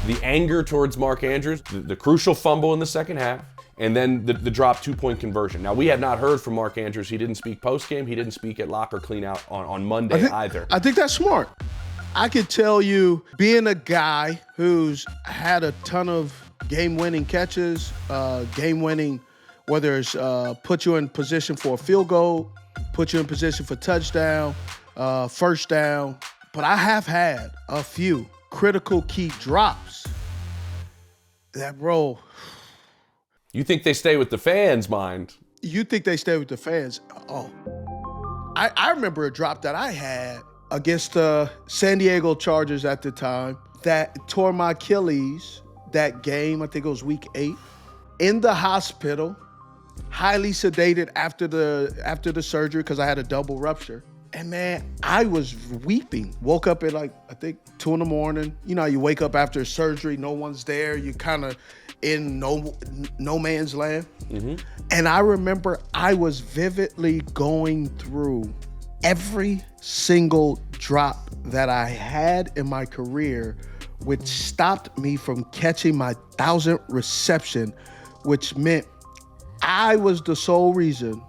The anger towards Mark Andrews, the crucial fumble in the second half, and then the drop 2-point conversion. Now, we have not heard from Mark Andrews. He didn't speak post-game. He didn't speak at locker cleanout on Monday either. I think that's smart. I could tell you, being a guy who's had a ton of game-winning catches, game-winning, whether it's put you in position for a field goal, put you in position for touchdown, first down, but I have had a few critical key drops that, bro. You think they stay with the fans' mind? You think they stay with the fans? Oh. I remember a drop that I had against the San Diego Chargers at the time that tore my Achilles that game. I think it was week 8. In the hospital, highly sedated after the surgery because I had a double rupture. And man, I was weeping. Woke up at like, I think 2 a.m. You know, you wake up after surgery, no one's there. You kind of in no man's land. Mm-hmm. And I remember I was vividly going through every single drop that I had in my career, which stopped me from catching my 1,000th reception, which meant I was the sole reason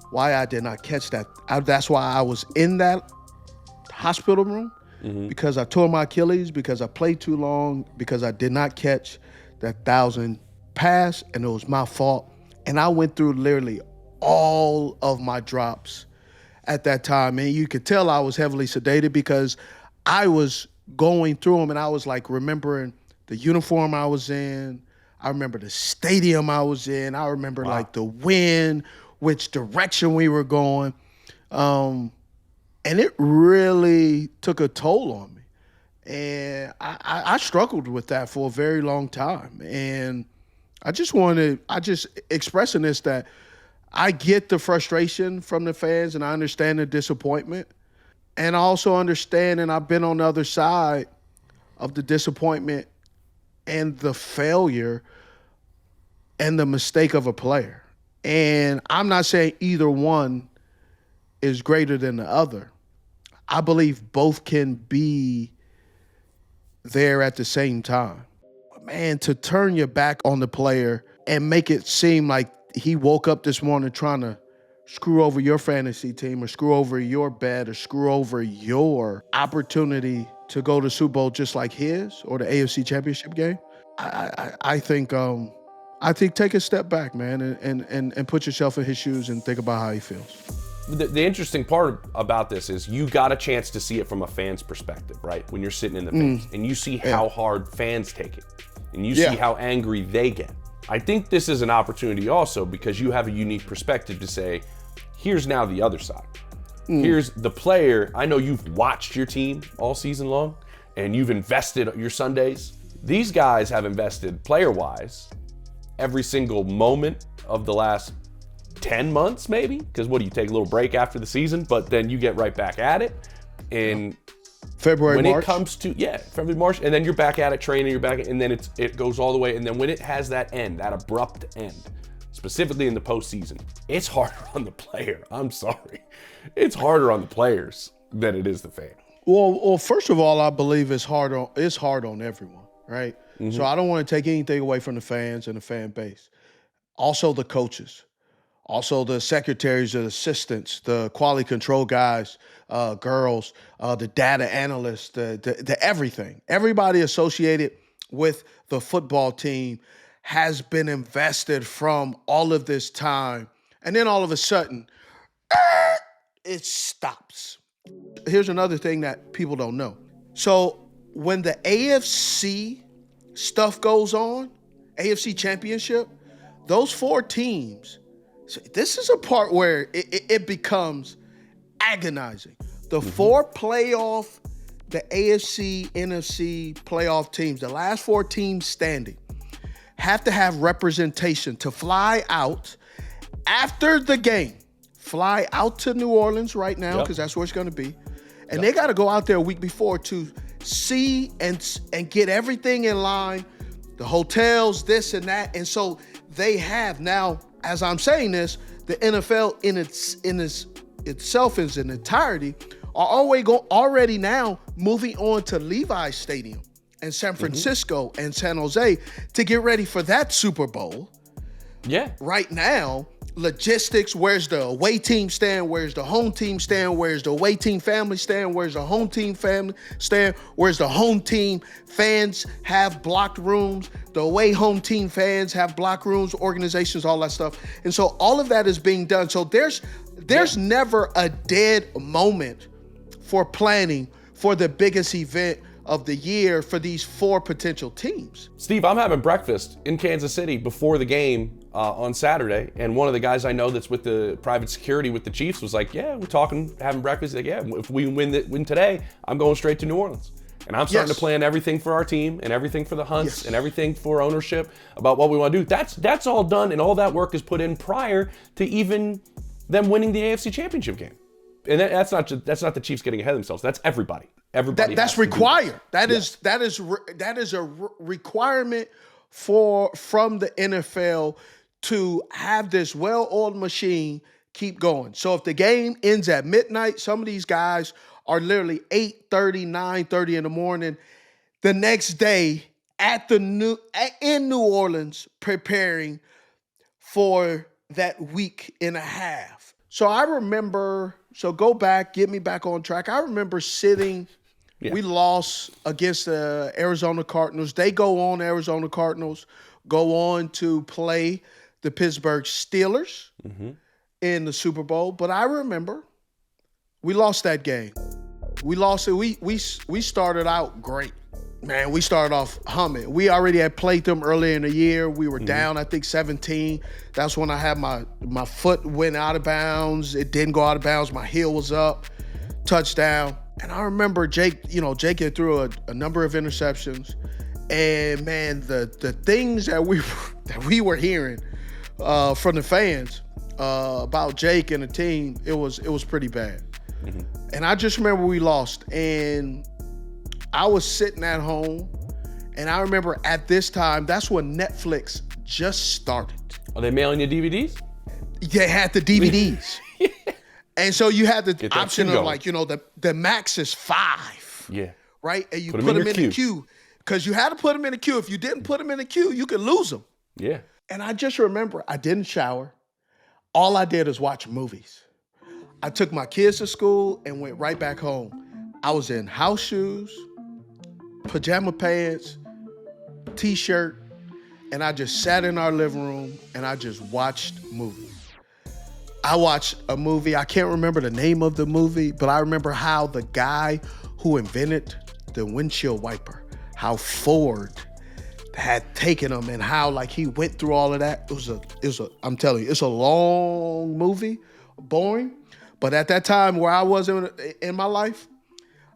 why I did not catch that. That's why I was in that hospital room, because I tore my Achilles, because I played too long, because I did not catch that 1,000 pass, and it was my fault. And I went through literally all of my drops at that time. And you could tell I was heavily sedated because I was going through them, and I was like remembering the uniform I was in. I remember the stadium I was in. I remember like the wind, which direction we were going. And it really took a toll on me. And I struggled with that for a very long time. And I just expressing this, that I get the frustration from the fans and I understand the disappointment. And I also understand, and I've been on the other side of the disappointment and the failure and the mistake of a player. And I'm not saying either one is greater than the other. I believe both can be there at the same time. But man, to turn your back on the player and make it seem like he woke up this morning trying to screw over your fantasy team or screw over your bet or screw over your opportunity to go to Super Bowl just like his or the AFC Championship game, I think take a step back, man, and put yourself in his shoes and think about how he feels. The interesting part about this is you got a chance to see it from a fan's perspective, right? When you're sitting in the fans and you see how hard fans take it and you see how angry they get. I think this is an opportunity also because you have a unique perspective to say, here's now the other side. Here's the player. I know you've watched your team all season long and you've invested your Sundays. These guys have invested player-wise every single moment of the last 10 months maybe, because what do you take a little break after the season, but then you get right back at it in February, when March. It comes to February, March, and then you're back at it training, you're back, and then it goes all the way, and then when it has that end, that abrupt end, specifically in the postseason, it's harder on the player. I'm sorry, it's harder on the players than it is the fan. Well, first of all, I believe it's hard on everyone, right? So I don't want to take anything away from the fans and the fan base. Also the coaches, also the secretaries, the assistants, the quality control guys, girls, the data analysts, the everything. Everybody associated with the football team has been invested from all of this time. And then all of a sudden, it stops. Here's another thing that people don't know. So when the AFC stuff goes on, AFC Championship, those 4 teams, this is a part where it becomes agonizing. The 4 playoff, the AFC, NFC playoff teams, the last 4 teams standing, have to have representation to fly out after the game. Fly out to New Orleans right now, because that's where it's going to be. And they got to go out there a week before to see and get everything in line, the hotels, this and that. And so they have now, as I'm saying this, the NFL in itself in its entirety are already now moving on to Levi's Stadium and San Francisco and San Jose to get ready for that Super Bowl. Yeah. Right now, logistics, where's the away team stand? Where's the home team stand? Where's the away team family stand? Where's the home team family stand? Where's the home team fans have blocked rooms? The away home team fans have blocked rooms, organizations, all that stuff. And so all of that is being done. So there's never a dead moment for planning for the biggest event of the year for these 4 potential teams. Steve, I'm having breakfast in Kansas City before the game on Saturday, and one of the guys I know that's with the private security with the Chiefs was like, yeah, we're talking, having breakfast. He's like, yeah, if we win today, I'm going straight to New Orleans. And I'm starting to plan everything for our team and everything for the Hunts and everything for ownership about what we want to do. That's all done, and all that work is put in prior to even them winning the AFC Championship game. And that's not the Chiefs getting ahead of themselves. That's everybody. Everybody. That's required. That is a requirement from the NFL to have this well-oiled machine keep going. So if the game ends at midnight, some of these guys are literally 8:30, 9:30 in the morning the next day in New Orleans preparing for that week and a half. So I remember, go back, get me back on track. I remember sitting, we lost against the Arizona Cardinals. They go on, Arizona Cardinals go on to play the Pittsburgh Steelers in the Super Bowl. But I remember we lost that game. We lost it. We started out great. Man, we started off humming. We already had played them earlier in the year. We were down, I think, 17. That's when I had my foot went out of bounds. It didn't go out of bounds. My heel was up. Touchdown. And I remember Jake had threw a number of interceptions. And, man, the things that we were hearing from the fans about Jake and the team, it was pretty bad. And I just remember we lost. And I was sitting at home, and I remember at this time, that's when Netflix just started. Are they mailing you DVDs? They had the DVDs. And so you had the option of the max is 5. Yeah. Right? And you put them in the queue. Because you had to put them in the queue. If you didn't put them in the queue, you could lose them. Yeah. And I just remember I didn't shower. All I did was watch movies. I took my kids to school and went right back home. I was in house shoes, pajama pants, t-shirt, and I just sat in our living room and I just watched movies. I watched a movie, I can't remember the name of the movie, but I remember how the guy who invented the windshield wiper, how Ford had taken him and how he went through all of that. I'm telling you, it's a long movie, boring, but at that time where I was in my life,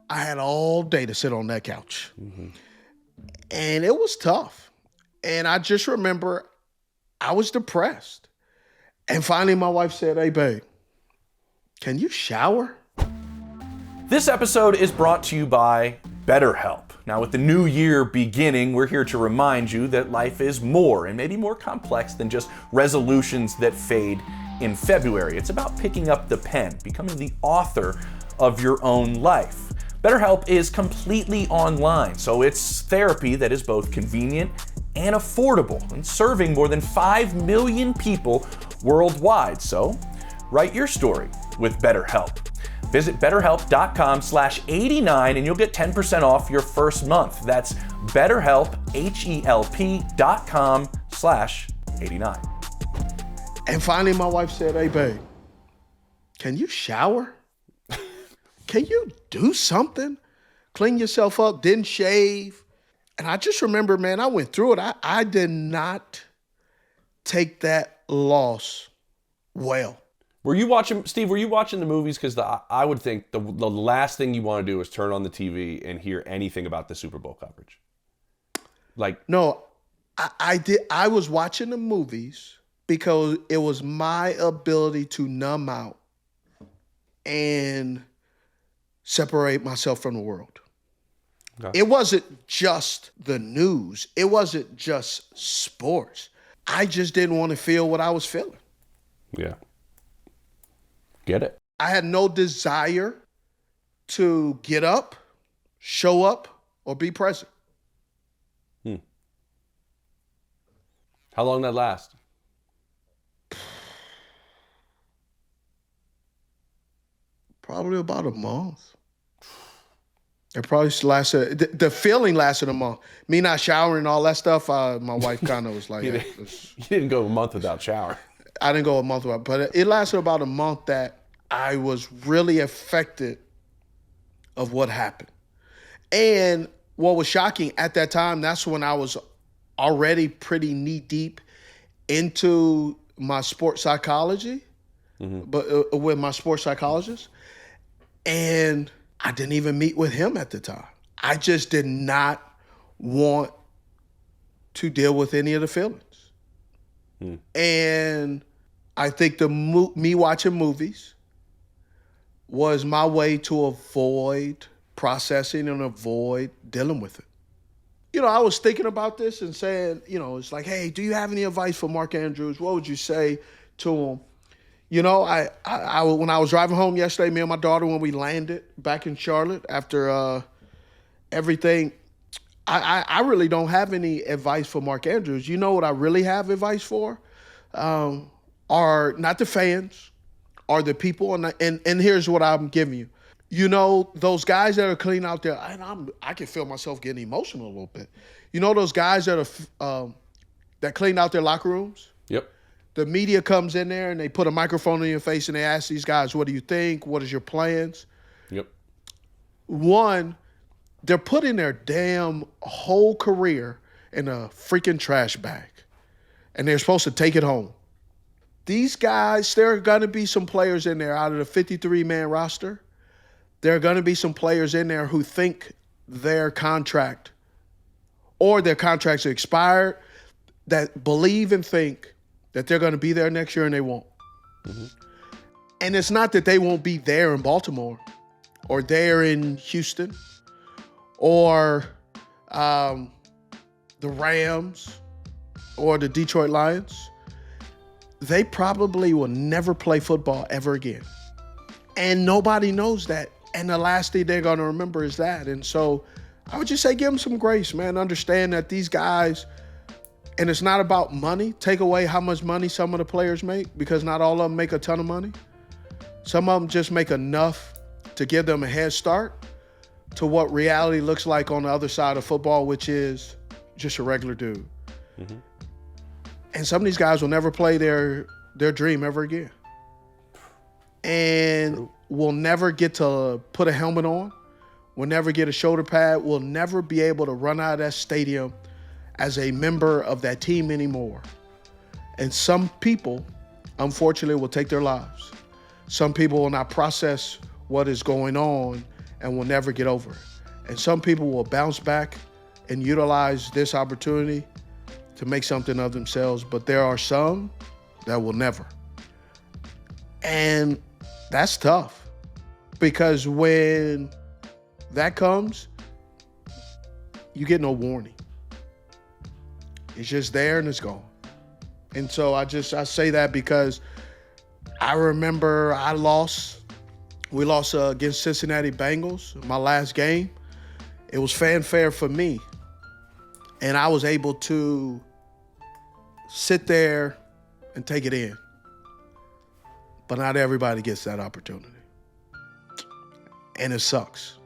I had all day to sit on that couch. And it was tough. And I just remember I was depressed. And finally my wife said, "Hey, babe, can you shower?" This episode is brought to you by BetterHelp. Now, with the new year beginning, we're here to remind you that life is more and maybe more complex than just resolutions that fade in February. It's about picking up the pen, becoming the author of your own life. BetterHelp is completely online, so it's therapy that is both convenient and affordable, and serving more than 5 million people worldwide. So, write your story with BetterHelp. Visit BetterHelp.com/89 and you'll get 10% off your first month. That's BetterHelp, HELP.com/89. And finally my wife said, "Hey, babe, can you shower? Can you do something? Clean yourself up?" Didn't shave. And I just remember, man, I went through it. I did not take that loss well. Were you watching the movies? Because I would think the last thing you want to do is turn on the TV and hear anything about the Super Bowl coverage. No, I did. I was watching the movies because it was my ability to numb out and separate myself from the world. Okay. It wasn't just the news. It wasn't just sports. I just didn't want to feel what I was feeling. Yeah. Get it. I had no desire to get up, show up, or be present. How long did that last? Probably about a month. It probably lasted. The feeling lasted a month. Me not showering and all that stuff. My wife kind of was like, You didn't go a month without showering. I didn't go a month without, but it lasted about a month that I was really affected of what happened. And what was shocking at that time, that's when I was already pretty knee deep into my sports psychology, but with my sports psychologist. And I didn't even meet with him at the time. I just did not want to deal with any of the feelings. And I think me watching movies was my way to avoid processing and avoid dealing with it. You know, I was thinking about this and saying, you know, it's like, hey, do you have any advice for Mark Andrews? What would you say to him? You know, I when I was driving home yesterday, me and my daughter, when we landed back in Charlotte after everything, I really don't have any advice for Mark Andrews. You know what I really have advice for? Are not the fans, are the people, and here's what I'm giving you. You know, those guys that are clean out there, and I can feel myself getting emotional a little bit. You know those guys that are that clean out their locker rooms? Yep. The media comes in there and they put a microphone in your face and they ask these guys, what do you think? What is your plans? Yep. One, they're putting their damn whole career in a freaking trash bag. And they're supposed to take it home. These guys, there are going to be some players in there out of the 53-man roster. There are going to be some players in there who think their contract or their contracts are expired, that believe and think that they're going to be there next year and they won't. And it's not that they won't be there in Baltimore or there in Houston or the Rams or the Detroit Lions. They probably will never play football ever again. And nobody knows that. And the last thing they're going to remember is that. And so I would just say give them some grace, man. Understand that these guys, and it's not about money. Take away how much money some of the players make, because not all of them make a ton of money. Some of them just make enough to give them a head start to what reality looks like on the other side of football, which is just a regular dude. And some of these guys will never play their dream ever again. And will never get to put a helmet on, will never get a shoulder pad, will never be able to run out of that stadium as a member of that team anymore. And some people, unfortunately, will take their lives. Some people will not process what is going on and will never get over it. And some people will bounce back and utilize this opportunity to make something of themselves, but there are some that will never. And that's tough, because when that comes, you get no warning. It's just there and it's gone. And so I say that because I remember we lost against Cincinnati Bengals, my last game. It was fanfare for me. And I was able to sit there and take it in. But not everybody gets that opportunity. And it sucks.